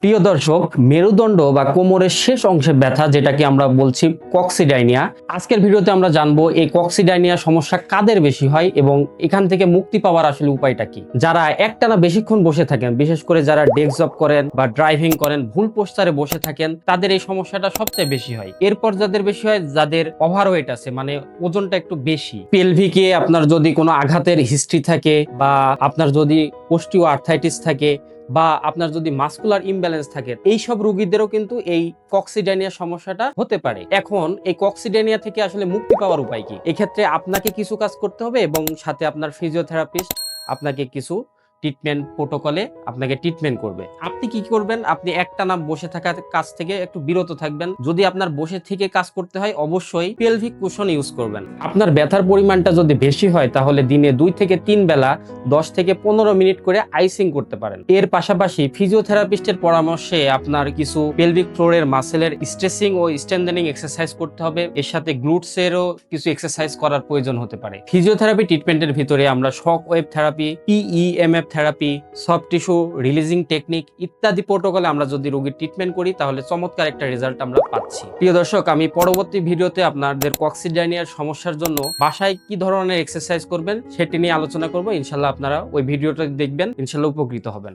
প্রিয় দর্শক, মেরুদণ্ড বা কোমরের শেষ অংশে ব্যথা, যেটাকে আমরা বলছি কক্সিডাইনিয়া। আজকের ভিডিওতে আমরা জানবো এই কক্সিডাইনিয়া সমস্যা কাদের বেশি হয় এবং এখান থেকে মুক্তি পাওয়ার আসলে উপায়টা কি। যারা একটানা বেশিক্ষণ বসে থাকেন, বিশেষ করে যারা ডেস্ক জব করেন বা ড্রাইভিং করেন, ভুল পোস্টারে বসে থাকেন, তাদের এই সমস্যাটা সবচেয়ে বেশি হয়। এরপর যাদের বেশি হয়, যাদের ওভারওয়েট আছে, মানে ওজনটা একটু বেশি, পেলভিকে আপনার যদি কোনো আঘাতের হিস্ট্রি থাকে, বা আপনার যদি পোস্টিও আর্থাইটিস থাকে, বা আপনার যদি মাসকুলার ইমব্যালেন্স থাকে, এই সব রোগীদেরও কিন্তু এই কক্সিডাইনিয়া সমস্যাটা হতে পারে। এখন এই কক্সিডাইনিয়া থেকে আসলে মুক্তি পাওয়ার উপায় কি? এক্ষেত্রে আপনাকে কিছু কাজ করতে হবে এবং সাথে আপনার ফিজিওথেরাপিস্ট আপনাকে কিছু ট্রিটমেন্ট প্রোটোকলে আপনাকে ট্রিটমেন্ট করবে। আপনি কি করবেন? আপনি একটানা বসে থাকার কাজ থেকে একটু বিরত থাকবেন। যদি আপনার বসে থেকে কাজ করতে হয়, অবশ্যই পেলভিক কুশন ইউজ করবেন। আপনার ব্যথার পরিমাণটা যদি বেশি হয়, তাহলে দিনে 2 থেকে 3 বেলা 10 থেকে 15 মিনিট করে আইসিং করতে পারেন। এর পাশাপাশি ফিজিওথেরাপিস্টের পরামর্শে আপনার কিছু পেলভিক ফ্লোরের মাসেলের স্ট্রেচিং ও স্ট্রেংথেনিং এক্সারসাইজ করতে হবে। এর সাথে গ্লুটসেরও কিছু এক্সারসাইজ করার প্রয়োজন হতে পারে। ফিজিওথেরাপি ট্রিটমেন্টের ভিতরে আমরা shock wave therapy, PEMF therapy, soft tissue releasing technique ইত্যাদি প্রোটোকলে আমরা যদি রোগীর ট্রিটমেন্ট করি, তাহলে চমৎকার একটা রেজাল্ট আমরা পাচ্ছি। প্রিয় দর্শক, আমি পরবর্তী ভিডিওতে আপনাদের কক্সিডাইনিয়ার সমস্যার জন্য বাসায় কি ধরনের এক্সারসাইজ করবেন সেটি নিয়ে আলোচনা করব। ইনশাল্লাহ আপনারা ওই ভিডিওটা দেখবেন, ইনশাল্লাহ উপকৃত হবেন।